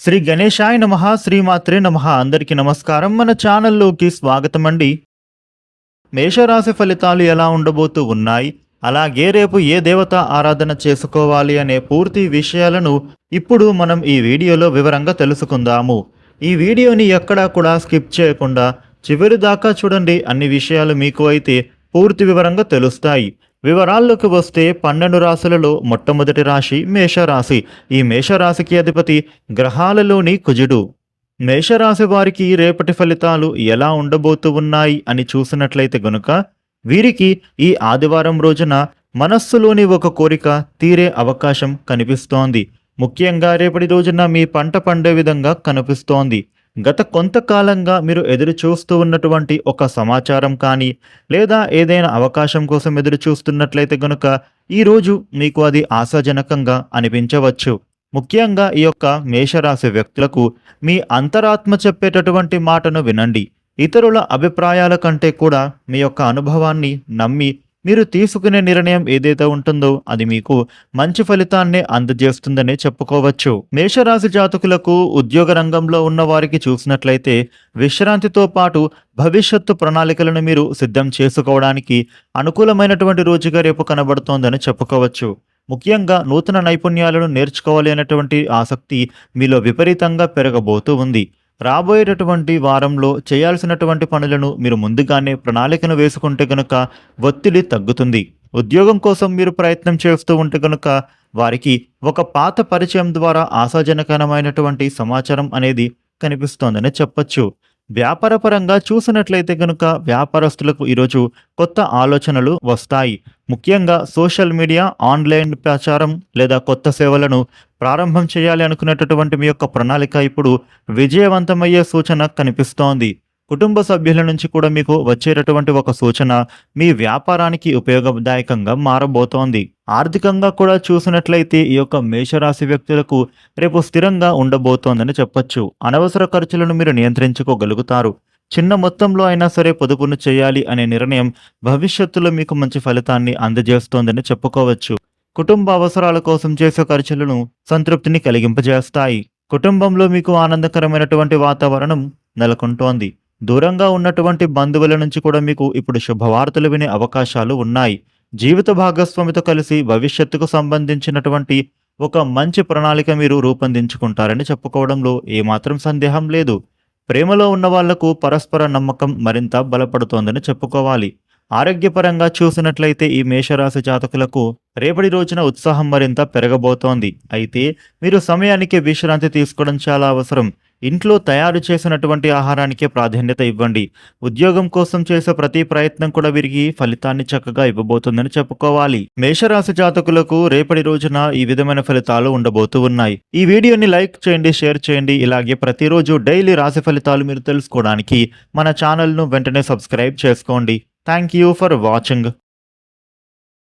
శ్రీ గణేశాయ నమః శ్రీమాత్రే నమః అందరికీ నమస్కారం. మన ఛానల్లోకి స్వాగతం అండి. మేషరాశి ఫలితాలు ఎలా ఉండబోతూ ఉన్నాయి, అలాగే రేపు ఏ దేవత ఆరాధన చేసుకోవాలి అనే పూర్తి విషయాలను ఇప్పుడు మనం ఈ వీడియోలో వివరంగా తెలుసుకుందాము. ఈ వీడియోని ఎక్కడా కూడా స్కిప్ చేయకుండా చివరి దాకా చూడండి. అన్ని విషయాలు మీకు అయితే పూర్తి వివరంగా తెలుస్తాయి. వివరాల్లోకి వస్తే 12 రాశులలో మొట్టమొదటి రాశి మేషరాశి. ఈ మేషరాశికి అధిపతి గ్రహాలలోని కుజుడు. మేషరాశి వారికి రేపటి ఫలితాలు ఎలా ఉండబోతూ ఉన్నాయి అని చూసినట్లయితే గనుక వీరికి ఈ ఆదివారం రోజున మనస్సులోని ఒక కోరిక తీరే అవకాశం కనిపిస్తోంది. ముఖ్యంగా రేపటి రోజున మీ పంట పండే విధంగా కనిపిస్తోంది. గత కొంతకాలంగా మీరు ఎదురు చూస్తూ ఉన్నటువంటి ఒక సమాచారం కానీ లేదా ఏదైనా అవకాశం కోసం ఎదురు చూస్తున్నట్లయితే గనుక ఈరోజు మీకు అది ఆశాజనకంగా అనిపించవచ్చు. ముఖ్యంగా ఈ యొక్క మేషరాశి వ్యక్తులకు మీ అంతరాత్మ చెప్పేటటువంటి మాటను వినండి. ఇతరుల అభిప్రాయాల కంటే కూడా మీ యొక్క అనుభవాన్ని నమ్మి మీరు తీసుకునే నిర్ణయం ఏదైతే ఉంటుందో అది మీకు మంచి ఫలితాన్ని అందజేస్తుందనే చెప్పుకోవచ్చు. మేషరాశి జాతకులకు ఉద్యోగ రంగంలో ఉన్న వారికి చూసినట్లయితే విశ్రాంతితో పాటు భవిష్యత్తు ప్రణాళికలను మీరు సిద్ధం చేసుకోవడానికి అనుకూలమైనటువంటి రోజుగా రేపు కనబడుతోందని చెప్పుకోవచ్చు. ముఖ్యంగా నూతన నైపుణ్యాలను నేర్చుకోవాలి అనేటువంటి ఆసక్తి మీలో విపరీతంగా పెరగబోతూ ఉంది. రాబోయేటటువంటి వారంలో చేయాల్సినటువంటి పనులను మీరు ముందుగానే ప్రణాళికను వేసుకుంటే గనుక ఒత్తిడి తగ్గుతుంది. ఉద్యోగం కోసం మీరు ప్రయత్నం చేస్తూ ఉంటే గనుక వారికి ఒక పాత పరిచయం ద్వారా ఆశాజనకరమైనటువంటి సమాచారం అనేది కనిపిస్తోందని చెప్పొచ్చు. వ్యాపారపరంగా చూసినట్లయితే గనుక వ్యాపారస్తులకు ఈరోజు కొత్త ఆలోచనలు వస్తాయి. ముఖ్యంగా సోషల్ మీడియా, ఆన్లైన్ ప్రచారం లేదా కొత్త సేవలను ప్రారంభం చేయాలి అనుకునేటటువంటి మీ యొక్క ప్రణాళిక ఇప్పుడు విజయవంతమయ్యే సూచన కనిపిస్తోంది. కుటుంబ సభ్యుల నుంచి కూడా మీకు వచ్చేటటువంటి ఒక సూచన మీ వ్యాపారానికి ఉపయోగదాయకంగా మారబోతోంది. ఆర్థికంగా కూడా చూసినట్లయితే ఈ యొక్క మేషరాశి వ్యక్తులకు రేపు స్థిరంగా ఉండబోతోందని చెప్పొచ్చు. అనవసర ఖర్చులను మీరు నియంత్రించుకోగలుగుతారు. చిన్న మొత్తంలో అయినా సరే పొదుపును చేయాలి అనే నిర్ణయం భవిష్యత్తులో మీకు మంచి ఫలితాన్ని అందజేస్తోందని చెప్పుకోవచ్చు. కుటుంబ అవసరాల కోసం చేసే ఖర్చులను సంతృప్తిని కలిగింపజేస్తాయి. కుటుంబంలో మీకు ఆనందకరమైనటువంటి వాతావరణం నెలకొంటోంది. దూరంగా ఉన్నటువంటి బంధువుల నుంచి కూడా మీకు ఇప్పుడు శుభవార్తలు వినే అవకాశాలు ఉన్నాయి. జీవిత భాగస్వామితో కలిసి భవిష్యత్తుకు సంబంధించినటువంటి ఒక మంచి ప్రణాళిక మీరు రూపొందించుకుంటారని చెప్పుకోవడంలో ఏమాత్రం సందేహం లేదు. ప్రేమలో ఉన్న వాళ్లకు పరస్పర నమ్మకం మరింత బలపడుతోందని చెప్పుకోవాలి. ఆరోగ్యపరంగా చూసినట్లయితే ఈ మేషరాశి జాతకులకు రేపటి రోజున ఉత్సాహం మరింత పెరగబోతోంది. అయితే మీరు సమయానికి విశ్రాంతి తీసుకోవడం చాలా అవసరం. ఇంట్లో తయారు చేసినటువంటి ఆహారానికే ప్రాధాన్యత ఇవ్వండి. ఉద్యోగం కోసం చేసే ప్రతి ప్రయత్నం కూడా వీరికి ఫలితాన్ని చక్కగా ఇవ్వబోతుందని చెప్పుకోవాలి. మేషరాశి జాతకులకు రేపటి రోజున ఈ విధమైన ఫలితాలు ఉండబోతూ ఉన్నాయి. ఈ వీడియోని లైక్ చేయండి, షేర్ చేయండి. ఇలాగే ప్రతిరోజు డైలీ రాశి ఫలితాలు మీరు తెలుసుకోవడానికి మన ఛానల్ను వెంటనే సబ్స్క్రైబ్ చేసుకోండి. Thank you for watching.